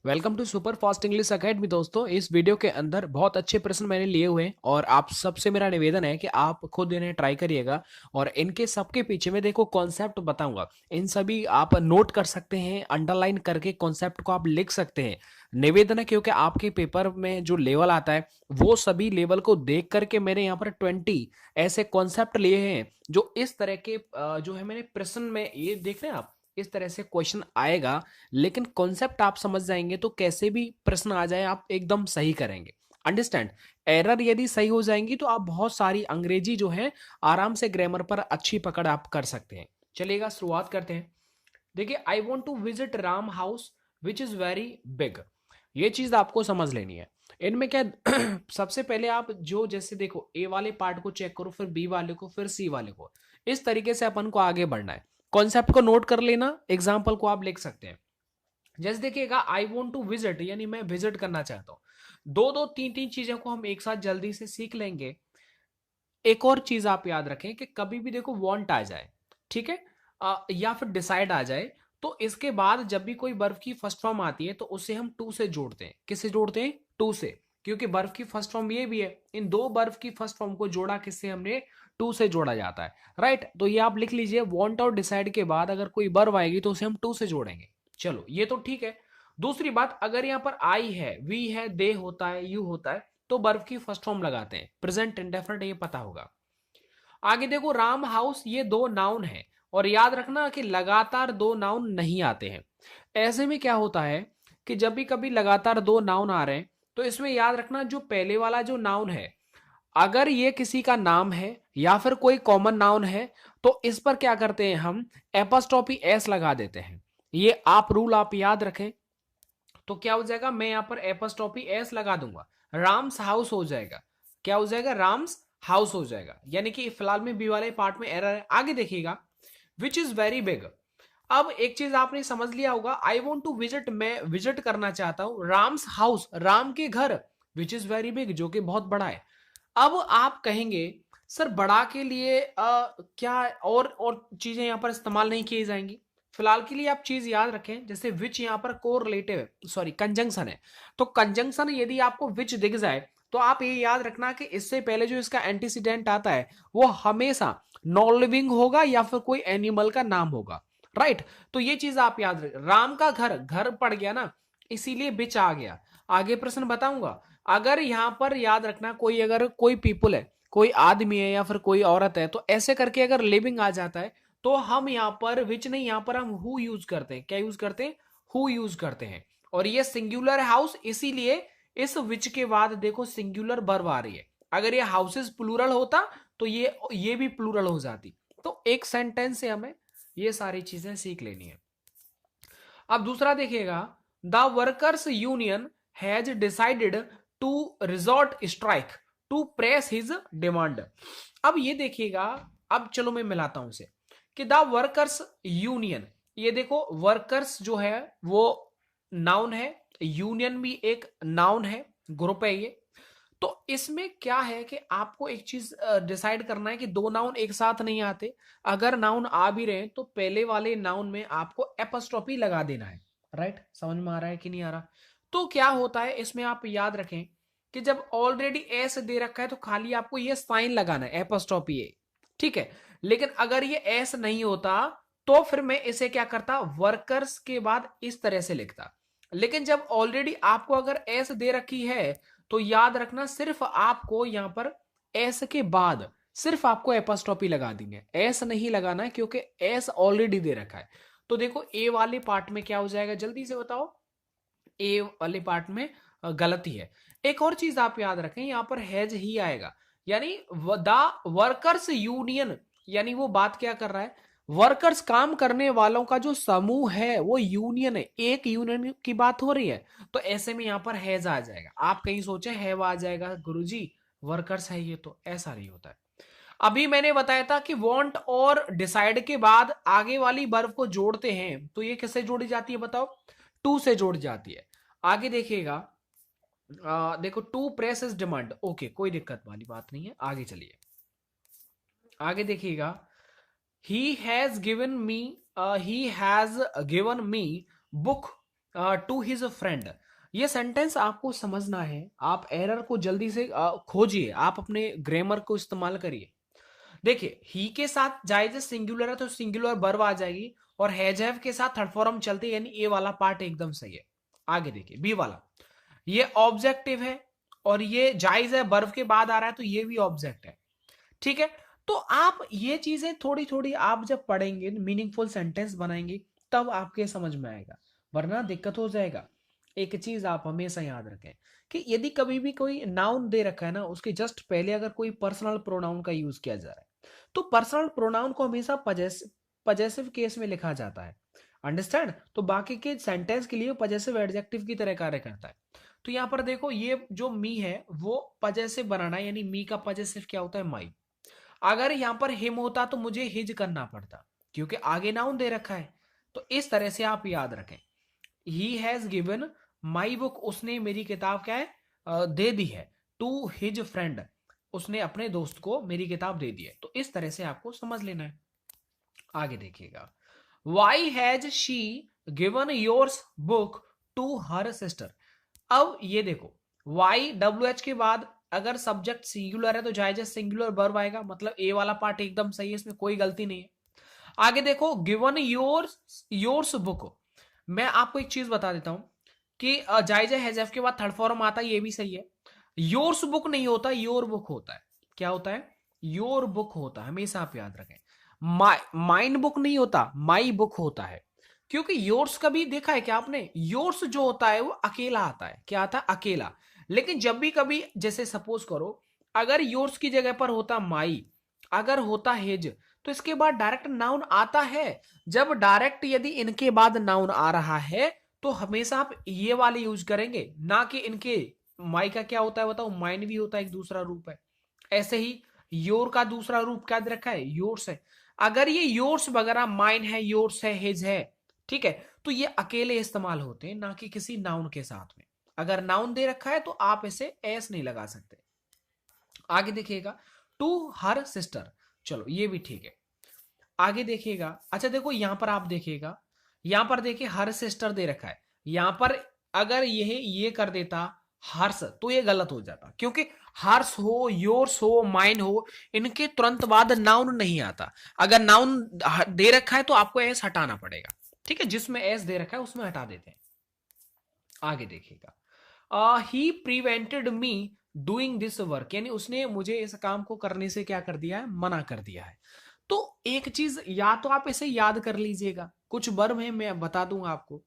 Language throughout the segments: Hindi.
Welcome to super fast English academy. दोस्तों, इस वीडियो के अंदर बहुत अच्छे प्रश्न मैंने लिए हुए हैं और आप सबसे मेरा निवेदन है कि आप खुद इन्हें ट्राई करिएगा। और इनके सबके पीछे में देखो कॉन्सेप्ट बताऊंगा, इन सभी आप नोट कर सकते हैं, अंडरलाइन करके कॉन्सेप्ट को आप लिख सकते हैं। निवेदन है क्योंकि आपके पेपर में जो लेवल आता है वो सभी लेवल को देख करके मैंने यहाँ पर 20 ऐसे कॉन्सेप्ट लिए हैं जो इस तरह के जो है मैंने प्रश्न में ये देख रहे हैं आप, इस तरह से क्वेश्चन आएगा। लेकिन कॉन्सेप्ट आप समझ जाएंगे तो कैसे भी प्रश्न आ जाए आप एकदम सही करेंगे। अंडरस्टैंड। एरर यदि सही हो जाएंगी तो आप बहुत सारी अंग्रेजी जो है आराम से ग्रामर पर अच्छी पकड़ आप कर सकते हैं। चलिएगा शुरुआत करते हैं। देखिए, I want to visit Ram house which is very big. ये चीज आपको समझ लेनी है। इनमें क्या सबसे पहले आप जो जैसे देखो ए वाले पार्ट को चेक करो, फिर बी वाले को, फिर सी वाले को। इस तरीके से अपन को आगे बढ़ना है। कॉन्सेप्ट को नोट कर लेना, एग्जाम्पल को आप लिख सकते हैं। जैसे देखिएगा, आई वॉन्ट टू विजिट यानी मैं विजिट करना चाहता हूं। दो दो तीन तीन चीजों को हम एक साथ जल्दी से सीख लेंगे। एक और चीज आप याद रखें कि कभी भी देखो वांट आ जाए, ठीक है, या फिर डिसाइड आ जाए, तो इसके बाद जब भी कोई बर्फ की फर्स्ट फॉर्म आती है तो उसे हम टू से जोड़ते हैं। किससे जोड़ते हैं? टू से। क्योंकि बर्फ की फर्स्ट फॉर्म ये भी है। इन दो बर्फ की फर्स्ट फॉर्म को जोड़ा किससे? हमने टू से जोड़ा जाता है। राइट, तो ये आप लिख लीजिए, वांट और डिसाइड के बाद अगर कोई बर्फ आएगी तो उसे हम टू से जोड़ेंगे। चलो, ये तो ठीक है। दूसरी बात, अगर यहां पर आई है, वी है, दे होता है, यू होता है, तो बर्फ की फर्स्ट फॉर्म लगाते हैं, प्रेजेंट इंडेफिनिट, ये पता होगा। आगे देखो, राम हाउस, ये दो नाउन है। और याद रखना कि लगातार दो नाउन नहीं आते हैं। ऐसे में क्या होता है कि जब भी कभी लगातार दो नाउन आ रहे हैं तो इसमें याद रखना, जो पहले वाला जो नाउन है, अगर ये किसी का नाम है या फिर कोई कॉमन नाउन है तो इस पर क्या करते हैं हम? एपॉस्ट्रोफी एस लगा देते हैं। ये आप रूल आप याद रखें। तो क्या हो जाएगा? मैं यहां पर एपॉस्ट्रोफी एस लगा दूंगा, राम्स हाउस हो जाएगा। क्या हो जाएगा? राम्स हाउस हो जाएगा। यानी कि फिलहाल में बी वाले पार्ट में एरर है। आगे देखिएगा, विच इज वेरी बिग। अब एक चीज आपने समझ लिया होगा, आई वॉन्ट टू विजिट, मैं विजिट करना चाहता हूं राम्स हाउस, राम के घर, विच इज वेरी बिग, जो कि बहुत बड़ा है। अब आप कहेंगे सर बड़ा के लिए क्या और चीजें यहां पर इस्तेमाल नहीं की जाएंगी? फिलहाल के लिए आप चीज याद रखें, जैसे विच यहां पर कोरिलेटिव है, सॉरी कंजंक्शन है। तो कंजंक्शन यदि आपको विच दिख जाए तो आप ये याद रखना कि इससे पहले जो इसका एंटीसीडेंट आता है वो हमेशा नॉन लिविंग होगा या फिर कोई एनिमल का नाम होगा। राइट, तो ये चीज आप याद रखें। राम का घर, घर पड़ गया ना, इसीलिए बिच आ गया। आगे प्रश्न बताऊंगा। अगर यहां पर याद रखना, कोई अगर कोई पीपल है, कोई आदमी है या फिर कोई औरत है, तो ऐसे करके अगर लिविंग आ जाता है तो हम यहां पर विच नहीं, यहां पर हम हु यूज करते हैं। क्या यूज करते हैं? हु यूज करते हैं। और ये सिंगुलर हाउस, इसीलिए इस विच के बाद देखो सिंगुलर वर्ब आ रही है। अगर ये हाउसेस प्लूरल होता तो ये भी प्लूरल हो जाती। तो एक सेंटेंस से हमें ये सारी चीजें सीख लेनी है। अब दूसरा देखिएगा, the workers union has decided to resort strike to press his demand. अब ये देखिएगा, अब चलो मैं मिलाता हूं इसे, कि द वर्कर्स यूनियन, ये देखो वर्कर्स जो है वो नाउन है, यूनियन भी एक नाउन है, ग्रुप है ये। तो इसमें क्या है कि आपको एक चीज डिसाइड करना है कि दो नाउन एक साथ नहीं आते। अगर नाउन आ भी रहे हैं तो पहले वाले नाउन में आपको एपॉस्ट्रोफी लगा देना है। राइट, समझ में आ रहा है कि नहीं आ रहा? तो क्या होता है इसमें, आप याद रखें कि जब ऑलरेडी एस दे रखा है तो खाली आपको ये साइन लगाना है, एपॉस्ट्रोफी ए, ठीक है। लेकिन अगर ये एस नहीं होता तो फिर मैं इसे क्या करता? वर्कर्स के बाद इस तरह से लिखता। लेकिन जब ऑलरेडी आपको अगर एस दे रखी है तो याद रखना, सिर्फ आपको यहां पर एस के बाद सिर्फ आपको एपॉस्ट्रोफी लगा देंगे, एस नहीं लगाना है क्योंकि एस ऑलरेडी दे रखा है। तो देखो ए वाले पार्ट में क्या हो जाएगा, जल्दी से बताओ। ए वाले पार्ट में गलती है। एक और चीज आप याद रखें, यहां पर हैज ही आएगा, यानी द वर्कर्स यूनियन, यानी वो बात क्या कर रहा है? वर्कर्स, काम करने वालों का जो समूह है वो यूनियन है, एक यूनियन की बात हो रही है। तो ऐसे में यहां पर हैज आ जाएगा। आप कहीं सोचे हैव आ जाएगा गुरुजी, वर्कर्स है ये, तो ऐसा नहीं होता है। अभी मैंने बताया था कि वांट और डिसाइड के बाद आगे वाली वर्ब को जोड़ते हैं तो ये किससे जोड़ी जाती है बताओ? टू से जोड़ी जाती है। आगे देखिएगा, देखो, to press is demand, okay, कोई दिक्कत वाली बात नहीं है। आगे चलिए, आगे देखिएगा, he has given me, he has given me book to his friend. ये सेंटेंस आपको समझना है, आप एरर को जल्दी से खोजिए, आप अपने ग्रामर को इस्तेमाल करिए। देखिए ही के साथ जायज सिंगुलर है तो सिंगुलर वर्ब आ जाएगी, और हैज हैव के साथ थर्ड फॉर्म चलते, यानी ए वाला पार्ट एकदम सही है। आगे देखिए बी वाला, ये ऑब्जेक्टिव है और ये जायज है, वर्ब के बाद आ रहा है तो ये भी ऑब्जेक्ट है। ठीक है, तो आप ये चीजें थोड़ी थोड़ी आप जब पढ़ेंगे, मीनिंगफुल सेंटेंस बनाएंगे, तब आपके समझ में आएगा, वरना दिक्कत हो जाएगा। एक चीज आप हमेशा याद रखें कि यदि कभी भी कोई नाउन दे रखा है ना, उसके जस्ट पहले अगर कोई पर्सनल प्रोनाउन का यूज किया जा रहा है, तो पर्सनल प्रोनाउन को हमेशा पजेसिव केस में लिखा जाता है। अंडरस्टैंड? तो बाकी के सेंटेंस के लिए पजेसिव एडजेक्टिव की तरह कार्य करता है। तो यहां पर देखो, ये जो मी है वो पजेसिव बनाना है, यानी मी का पजेसिव क्या होता है? माई। अगर यहां पर हिम होता तो मुझे हिज करना पड़ता, क्योंकि आगे नाउन दे रखा है। तो इस तरह से आप याद रखें, ही हैज गिवन माई बुक, उसने मेरी किताब क्या है दे दी है, टू हिज फ्रेंड, उसने अपने दोस्त को मेरी किताब दे दी है। तो इस तरह से आपको समझ लेना है। आगे देखिएगा, why has she given yours book to her sister. अब ये देखो, वाई डब्ल्यू एच के बाद अगर सब्जेक्ट सिंगुलर है तो जायज सिंगुलर वर्ब आएगा, मतलब ए वाला पार्ट एकदम सही है, इसमें कोई गलती नहीं है। आगे देखो, गिवन योर्स योर्स बुक, मैं आपको एक चीज बता देता हूं कि जायजा हैजफ के बाद थर्ड फॉर्म आता है, ये भी सही है। योर्स बुक नहीं होता, योर बुक होता है। क्या होता है? योर बुक होता है, हमेशा आप याद रखें। माइन बुक नहीं होता, माई बुक होता है। क्योंकि योर्स कभी देखा है क्या आपने? योर्स जो होता है वो अकेला आता है। क्या आता है? अकेला। लेकिन जब भी कभी, जैसे सपोज करो, अगर योर्स की जगह पर होता माई, अगर होता हेज, तो इसके बाद डायरेक्ट नाउन आता है। जब डायरेक्ट यदि इनके बाद नाउन आ रहा है तो हमेशा आप ये वाले यूज करेंगे, ना कि इनके। माई का क्या होता है बताओ? माइन भी होता है, एक दूसरा रूप है। ऐसे ही योर का दूसरा रूप क्या दे रखा है? योर्स है। अगर ये योर्स वगैरह माइन है, योर्स है, हिज है, ठीक है, तो ये अकेले इस्तेमाल होते हैं, ना कि किसी नाउन के साथ में। अगर नाउन दे रखा है तो आप इसे एस नहीं लगा सकते। आगे देखिएगा, टू हर सिस्टर, चलो ये भी ठीक है। आगे देखिएगा, अच्छा देखो यहां पर आप देखिएगा, यहां पर देखिए हर सिस्टर दे रखा है, यहां पर अगर ये कर देता हर्ष, तो ये गलत हो जाता, क्योंकि हर्ष हो, योर्स हो, माइन हो, इनके तुरंत बाद नाउन नहीं आता। अगर नाउन दे रखा है तो आपको एस हटाना पड़ेगा। ठीक है, जिसमें एस दे रखा है उसमें हटा देते हैं। आगे देखिएगा, he prevented me doing this work, यानी उसने मुझे इस काम को करने से क्या कर दिया है? मना कर दिया है। तो एक चीज या तो आप इसे याद कर लीजिएगा, कुछ वर्ब है मैं बता दूंगा आपको,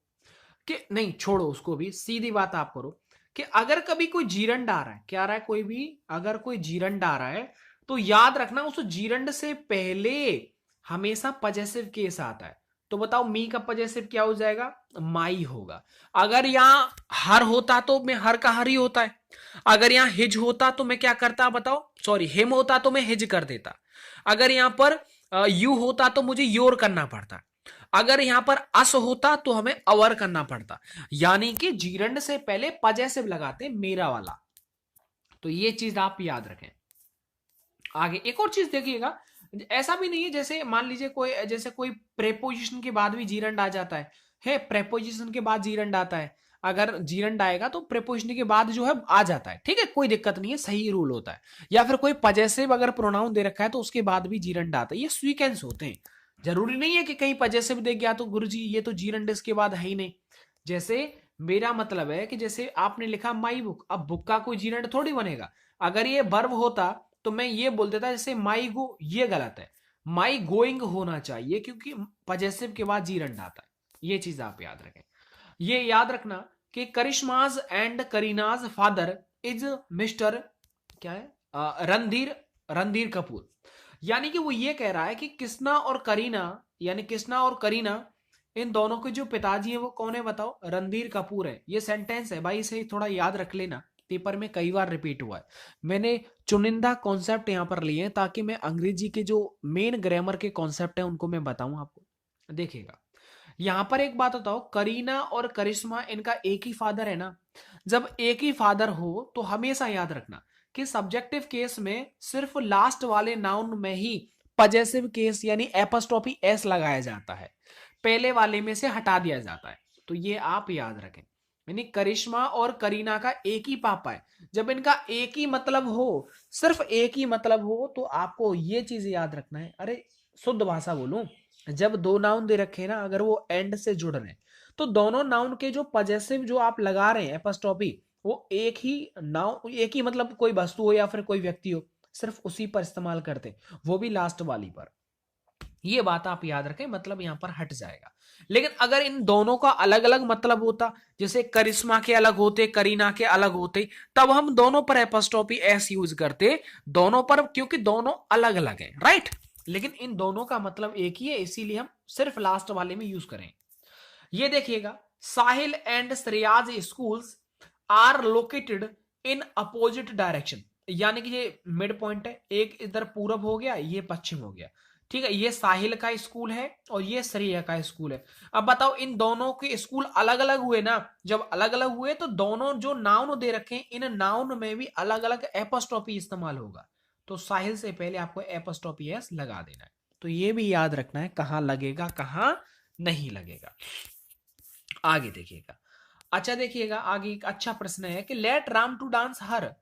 कि नहीं छोड़ो उसको भी, सीधी बात आप करो कि अगर कभी कोई जीरंड आ रहा है, क्या आ रहा है? कोई भी अगर कोई जीरंड आ रहा है तो याद रखना उस जीरंड से पहले हमेशा पजेसिव केस आता है। तो बताओ मी का पजेसिव क्या हो जाएगा? माई होगा। अगर यहां हर होता तो मैं हर का हर ही होता है। अगर यहां हिज होता तो मैं क्या करता बताओ? सॉरी, हिम होता तो मैं हिज कर देता। अगर यहां पर यू होता तो मुझे योर करना पड़ता। अगर यहां पर अस होता तो हमें अवर करना पड़ता। यानी कि जीरंड से पहले पजेसिव लगाते मेरा वाला। तो ये चीज आप याद रखें। आगे एक और चीज देखिएगा, ऐसा भी नहीं है जैसे मान लीजिए कोई, जैसे कोई प्रेपोजिशन के बाद भी जीरंड आ जाता है प्रेपोजिशन के बाद जीरंड आता है। अगर जीरंड आएगा तो प्रेपोजिशन के बाद जो है आ जाता है, ठीक है, कोई दिक्कत नहीं है, सही रूल होता है। या फिर कोई पजेसिव अगर प्रोनाउन दे रखा है तो उसके बाद भी जीरंड आता है, ये सीक्वेंस होते हैं। जरूरी नहीं है कि कहीं पजेसिव दे गया तो गुरुजी ये तो जीरंड इसके बाद है ही नहीं। जैसे मेरा मतलब है कि जैसे आपने लिखा माई बुक, अब बुक का कोई जीरंड थोड़ी बनेगा। अगर ये वर्ब होता तो मैं ये बोल देता जैसे माई गो, ये गलत है, माई गोइंग होना चाहिए, क्योंकि पजेसिव के बाद जीरंड आता है। ये चीज आप याद रखें। ये याद रखना कि करिश्माज एंड करीनाज फादर इज मिस्टर क्या है? रणधीर, रणधीर कपूर। यानी कि वो ये कह रहा है कि कृष्णा और करीना, यानी कृष्णा और करीना, इन दोनों के जो पिताजी हैं वो कौन है बताओ? रणधीर कपूर है। ये सेंटेंस है भाई, इसे थोड़ा याद रख लेना, पेपर में कई बार रिपीट हुआ है। मैंने चुनिंदा कॉन्सेप्ट यहां पर लिए हैं ताकि मैं अंग्रेजी के जो मेन ग्रामर के कॉन्सेप्ट है उनको मैं बताऊं आपको। देखिएगा, यहां पर एक बात बताओ, करीना और करिश्मा इनका एक ही फादर है ना। जब एक ही फादर हो तो हमेशा याद रखना कि सब्जेक्टिव केस में सिर्फ लास्ट वाले नाउन में ही पजेसिव केस यानी एपस्ट्रॉफी एस लगाया जाता है, पहले वाले में से हटा दिया जाता है। तो ये आप याद रखें, यानी करिश्मा और करीना का एक ही पापा है। जब इनका एक ही मतलब हो, सिर्फ एक ही मतलब हो, तो आपको ये चीज याद रखना है। अरे शुद्ध भाषा बोलूं, जब दो नाउन दे रखे हैं ना, अगर वो एंड से जुड़ रहे हैं, तो दोनों नाउन के जो पजेसिव जो आप लगा रहे हैं एपस्ट्रॉफी, वो एक ही नाउन, एक ही मतलब कोई वस्तु हो या फिर कोई व्यक्ति हो, सिर्फ उसी पर इस्तेमाल करते हैं, वो भी लास्ट वाली पर। ये बात आप याद रखें, मतलब यहां पर हट जाएगा। लेकिन अगर इन दोनों का अलग अलग मतलब होता, जैसे करिश्मा के अलग होते, करीना के अलग होते, तब हम दोनों पर एपस्ट्रॉफी एस यूज करते, दोनों पर, क्योंकि दोनों अलग अलग हैं, राइट। लेकिन इन दोनों का मतलब एक ही है, इसीलिए हम सिर्फ लास्ट वाले में यूज करें। ये देखिएगा, Sahil and Shreya's schools are located in opposite direction, यानी कि ये मिड पॉइंट है, एक इधर पूरब हो गया, ये पश्चिम हो गया, ठीक है। ये साहिल का स्कूल है और ये श्रेया का स्कूल है। अब बताओ, इन दोनों के स्कूल अलग अलग हुए ना, जब अलग अलग हुए तो दोनों जो नाउन दे रखे हैं, इन नाउन में भी अलग अलग एपोस्ट्रोफी इस्तेमाल होगा, तो साहिल से पहले आपको एपोस्ट्रोफी एस लगा देना है। तो ये भी याद रखना है, कहां लगेगा कहां नहीं लगेगा। आगे देखिएगा, अच्छा देखिएगा, आगे एक अच्छा प्रश्न है कि let Ram to dance her,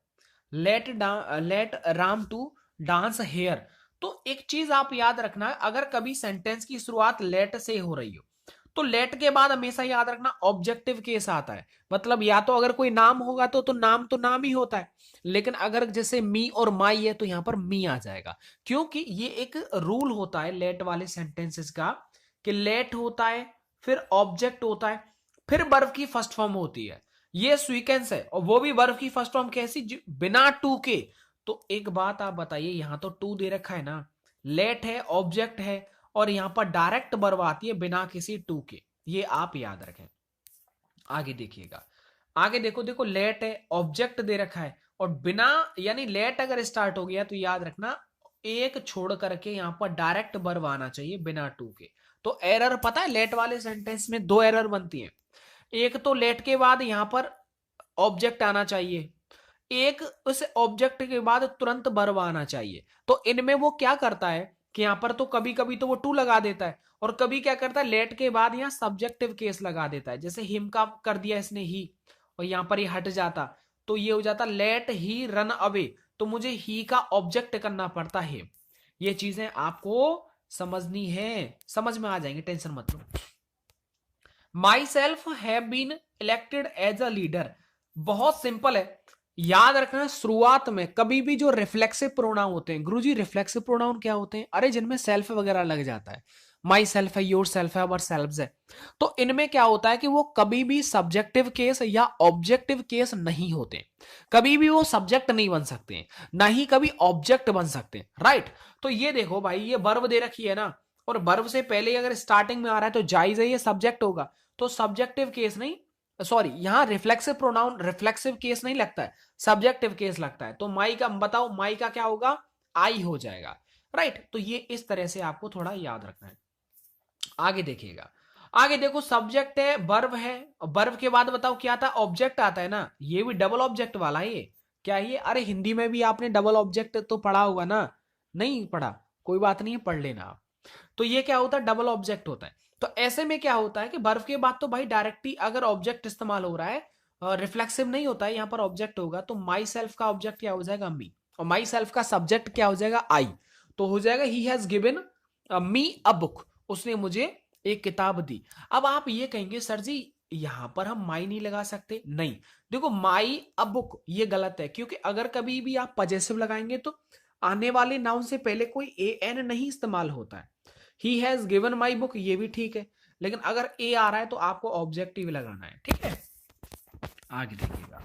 let Ram to dance here. तो एक चीज आप याद रखना है, अगर कभी सेंटेंस की शुरुआत लेट से हो रही हो, तो लेट के बाद हमेशा याद रखना ऑब्जेक्टिव केस आता है। मतलब या तो अगर कोई नाम होगा तो नाम ही होता है, लेकिन अगर जैसे मी और माई है तो यहां पर मी आ जाएगा, क्योंकि ये एक रूल होता है लेट वाले सेंटेंसेस का, कि लेट होता है, फिर ऑब्जेक्ट होता है, फिर वर्ब की फर्स्ट फॉर्म होती है। ये सीक्वेंस है, और वो भी वर्ब की फर्स्ट फॉर्म कैसी, बिना टू के। तो एक बात आप बताइए, यहां तो टू दे रखा है ना, लेट है, ऑब्जेक्ट है, और यहां पर डायरेक्ट वर्ब आती है बिना किसी टू के, ये आप याद रखें। आगे देखिएगा, आगे देखो, देखो लेट है, ऑब्जेक्ट दे रखा है, और बिना, यानी लेट अगर स्टार्ट हो गया तो याद रखना एक छोड़ करके यहां पर डायरेक्ट वर्ब आना चाहिए बिना टू के। तो एरर पता है, लेट वाले सेंटेंस में दो एरर बनती है, एक तो लेट के बाद यहां पर ऑब्जेक्ट आना चाहिए, एक उस ऑब्जेक्ट के बाद तुरंत वर्ब आना चाहिए। तो इनमें वो क्या करता है कि यहां पर तो कभी कभी तो वो टू लगा देता है, और कभी क्या करता है, लेट के बाद यहां सब्जेक्टिव केस लगा देता है, जैसे हिम का कर दिया इसने ही, और यहां पर ये हट जाता, तो ये हो जाता लेट ही रन अवे, तो मुझे ही का ऑब्जेक्ट करना पड़ता है। ये चीजें आपको समझनी है, समझ में आ जाएंगे, टेंशन मत लो। Myself have been elected as a leader, बहुत सिंपल है, याद रखना शुरुआत में कभी भी जो रिफ्लेक्सिव प्रोनाउन होते हैं, गुरुजी रिफ्लेक्सिव प्रोनाउन क्या होते हैं, अरे जिनमें सेल्फ वगैरह लग जाता है, माई सेल्फ है, योर सेल्फ है, अवर सेल्फ है, तो इनमें क्या होता है कि वो कभी भी सब्जेक्टिव केस या ऑब्जेक्टिव केस नहीं होते, कभी भी वो सब्जेक्ट नहीं बन सकते हैं, ना ही कभी ऑब्जेक्ट बन सकते हैं, राइट। तो ये देखो भाई, ये वर्ब दे रखी है ना, और वर्ब से पहले अगर स्टार्टिंग में आ रहा है तो जायज है ये सब्जेक्ट होगा, तो सब्जेक्टिव केस नहीं, सॉरी यहां रिफ्लेक्सिव प्रोनाउन, रिफ्लेक्सिव केस नहीं लगता है, सब्जेक्टिव केस लगता है। तो माई का बताओ, माई का क्या होगा, आई हो जाएगा, राइट। तो ये इस तरह से आपको थोड़ा याद रखना है। आगे देखिएगा, आगे देखो, सब्जेक्ट है, वर्ब है, वर्ब के बाद बताओ क्या आता है, ऑब्जेक्ट आता है ना, ये भी डबल ऑब्जेक्ट वाला है ये, क्या ये, अरे हिंदी में भी आपने डबल ऑब्जेक्ट तो पढ़ा होगा ना, नहीं पढ़ा, कोई बात नहीं है, पढ़ लेना आप। तो ये क्या होता है, डबल ऑब्जेक्ट होता है। तो ऐसे में क्या होता है कि वर्ब के बाद तो भाई डायरेक्टली अगर ऑब्जेक्ट इस्तेमाल हो रहा है, रिफ्लेक्सिव नहीं होता है, यहां पर ऑब्जेक्ट होगा, तो माई सेल्फ का ऑब्जेक्ट क्या हो जाएगा, मी, और माई सेल्फ का सब्जेक्ट क्या हो जाएगा, आई, तो हो जाएगा ही has given me a book, उसने मुझे एक किताब दी। अब आप ये कहेंगे सर जी यहां पर हम माई नहीं लगा सकते, नहीं, देखो माई अ बुक ये गलत है, क्योंकि अगर कभी भी आप पजेसिव लगाएंगे तो आने वाले नाउन से पहले कोई ए एन नहीं इस्तेमाल होता है। ही हैज गिवन माई बुक ये भी ठीक है, लेकिन अगर ए आ रहा है तो आपको ऑब्जेक्टिव लगाना है, ठीक है। आगे देखिएगा,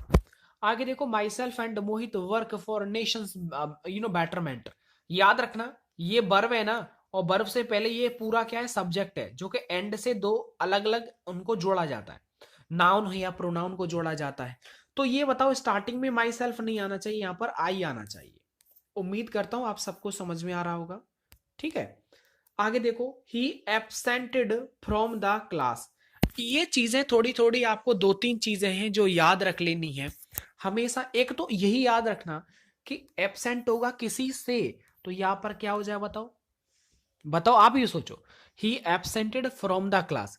आगे देखो, my self and Mohit work for Nations betterment, याद रखना ये वर्ब है ना, और वर्ब से पहले ये पूरा क्या है, सब्जेक्ट है, जो कि एंड से दो अलग अलग उनको जोड़ा जाता है, नाउन है या प्रोनाउन को जोड़ा जाता है। तो ये बताओ, स्टार्टिंग में माई सेल्फ नहीं आना चाहिए, यहां पर आई आना चाहिए। उम्मीद करता हूं आप सबको समझ में आ रहा होगा, ठीक है। आगे देखो, ही एब्सेंटेड फ्रॉम द क्लास, ये चीजें थोड़ी थोड़ी आपको दो तीन चीजें हैं जो याद रख लेनी है हमेशा। एक तो यही याद रखना कि एब्सेंट होगा किसी से, तो यहां पर क्या हो जाए, बताओ बताओ, आप ये सोचो, ही एब्सेंटेड फ्रॉम द क्लास,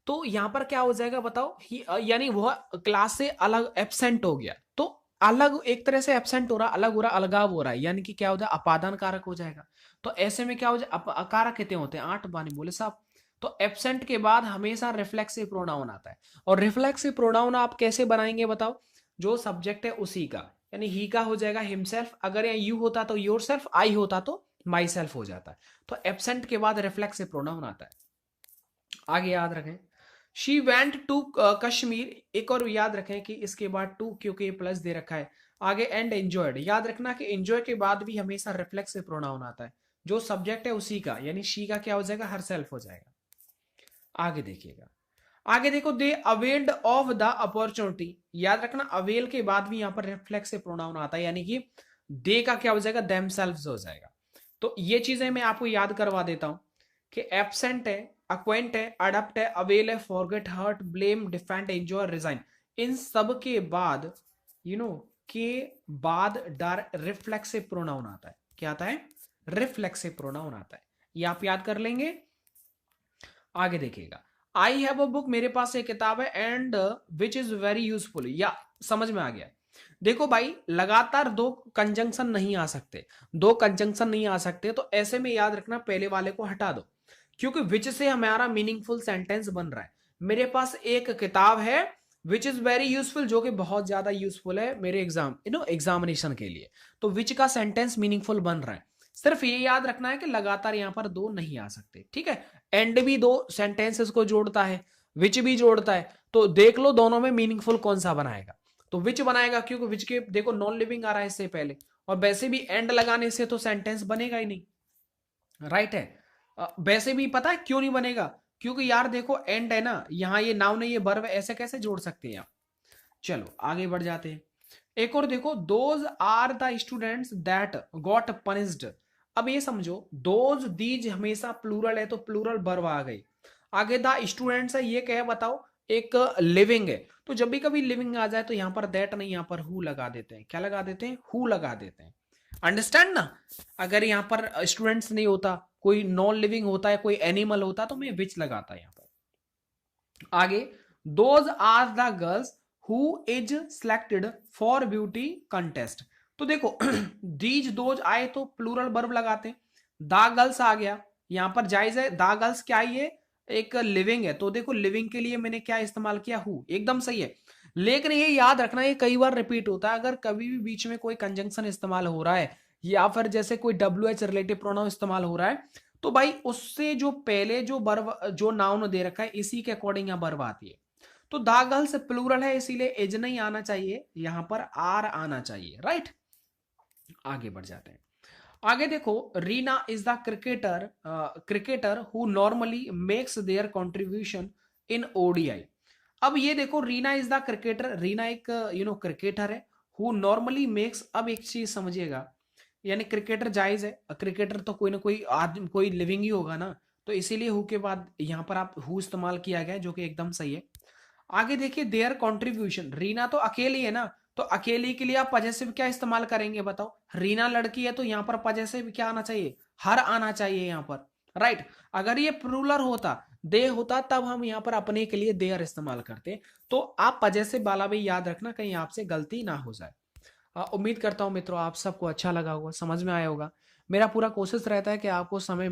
तो यहाँ पर क्या हो जाएगा बताओ, यानी वह क्लास से अलग एब्सेंट हो गया, तो अलग एक तरह से एब्सेंट हो रहा, अलग हो रहा, अलगाव हो रहा है, यानी कि क्या हो जाए, अपादान कारक हो जाएगा। तो ऐसे में क्या हो जाए, अकारक कितने होते हैं, 8 बानी बोले साहब। तो एब्सेंट के बाद हमेशा रिफ्लेक्सिव प्रोनाउन आता है। और रिफ्लेक्सिव प्रोनाउन आप कैसे बनाएंगे बताओ, जो सब्जेक्ट है उसी का, यानी ही का हो जाएगा हिमसेल्फ, अगर यहाँ यू होता तो योर सेल्फ, आई होता तो माई सेल्फ हो जाता है। तो एब्सेंट के बाद रिफ्लेक्सिव प्रोनाउन आता है। आगे याद रखें, शी वेंट टू कश्मीर, एक और याद रखें कि इसके बाद टू क्योंकि प्लस दे रखा है। आगे एंड एंजॉयड, याद रखना कि एंजॉय के बाद भी हमेशा रिफ्लेक्सिव प्रोनाउन आता है, जो सब्जेक्ट है उसी का, यानी शी का क्या हो जाएगा, हर सेल्फ हो जाएगा। आगे देखिएगा, आगे देखो, दे अवेल्ड ऑफ द अपॉर्चुनिटी, याद रखना अवेल के बाद भी यहां पर रिफ्लेक्सिव प्रोनाउन आता है, यानी कि दे का क्या हो जाएगा, देमसेल्व्स हो जाएगा। तो ये चीजें मैं आपको याद करवा देता हूं कि एब्सेंट है, अक्वेंट है, अडप्ट है, अवेल है, forget, hurt, blame, defend, enjoy, resign, इन सब के बाद के बाद डार रिफ्लेक्सिव प्रोनाउन आता है। क्या आता है, रिफ्लेक्सिव प्रोनाउन आता है, ये आप याद कर लेंगे। आगे देखिएगा, आई हैव अ बुक, मेरे पास एक किताब है, and which is very useful, या समझ में आ गया। देखो भाई, लगातार दो कंजंक्शन नहीं आ सकते, दो कंजंक्शन नहीं आ सकते, तो ऐसे में याद रखना पहले वाले को हटा दो, क्योंकि विच से हमारा मीनिंगफुल सेंटेंस बन रहा है। मेरे पास एक किताब है, विच इज वेरी यूजफुल, जो कि बहुत ज्यादा यूजफुल है मेरे एग्जामिनेशन के लिए, तो विच का सेंटेंस मीनिंगफुल बन रहा है। सिर्फ ये याद रखना है कि लगातार यहां पर दो नहीं आ सकते, ठीक है। एंड भी दो सेंटेंसेस को जोड़ता है, विच भी जोड़ता है, तो देख लो दोनों में मीनिंगफुल कौन सा बनाएगा, तो विच बनाएगा, क्योंकि विच के देखो नॉन लिविंग आ रहा है इससे पहले, और वैसे भी एंड लगाने से तो सेंटेंस बनेगा ही नहीं, राइट है। वैसे भी पता है क्यों नहीं बनेगा, क्योंकि यार देखो एंड है ना, यहां ये नाउन है, ये वर्ब है, ऐसे कैसे जोड़ सकते हैं आप। चलो आगे बढ़ जाते हैं। एक और देखो, those are the students that got punished. अब ये समझो, दोज दीज हमेशा प्लूरल है, तो प्लूरल वर्ब आ गई। आगे द स्टूडेंट्स है, ये क्या है बताओ, एक लिविंग है, तो जब भी कभी लिविंग आ जाए तो यहां पर दैट नहीं, यहां पर हु लगा देते हैं। क्या लगा देते हैं, हु लगा देते हैं। अंडरस्टैंड ना, अगर यहां पर स्टूडेंट्स नहीं होता, कोई नॉन लिविंग होता है, कोई एनिमल होता, तो मैं विच लगाता यहां पर। आगे, those are the girls who is selected for beauty contest. तो देखो दीज दोज आए तो प्लूरल वर्ब लगाते हैं, द गर्ल्स आ गया, यहां पर जायज है, द गर्ल्स क्या है, एक लिविंग है, तो देखो लिविंग के लिए मैंने क्या इस्तेमाल किया, हु, एकदम सही है। लेकिन ये याद रखना, ये कई बार रिपीट होता है, अगर कभी भी बीच में कोई कंजंक्शन इस्तेमाल हो रहा है, या फिर जैसे कोई WH रिलेटिव प्रोनाउन इस्तेमाल हो रहा है, तो भाई उससे जो पहले जो वर्ब, जो नाउन दे रखा है, इसी के अकॉर्डिंग यहाँ वर्ब आती है। तो द गर्ल्स प्लूरल है, इसीलिए इज नहीं आना चाहिए, यहां पर आर आना चाहिए, राइट। आगे बढ़ जाते हैं। आगे देखो, Reena is the cricketer who normally makes there contribution in ODI। अब ये देखो, Reena is the cricketer, Reena एक क्रिकेटर है, हु नॉर्मली मेक्स, अब एक चीज समझिएगा, यानी क्रिकेटर जायज है, क्रिकेटर तो कोई ना कोई आदमी, कोई लिविंग ही होगा ना, तो इसीलिए हु के बाद यहां पर आप हु इस्तेमाल किया गया, जो कि एकदम सही है। आगे देखिए, देयर कंट्रीब्यूशन, रीना तो अकेली है ना, तो अकेली के लिए आप पजेसिव क्या इस्तेमाल करेंगे बताओ, रीना लड़की है तो यहां पर पजेसिव क्या आना चाहिए, हर आना चाहिए यहां पर, राइट। अगर ये प्लूरल होता, दे होता, तब हम यहां पर अपने के लिए देयर इस्तेमाल करते। तो आप पजेसिव वाला भी याद रखना, कहीं आपसे गलती ना हो जाए। उम्मीद करता हूं मित्रों आप सबको अच्छा लगा होगा, समझ में आया होगा। मेरा पूरा कोशिश रहता है कि आपको समय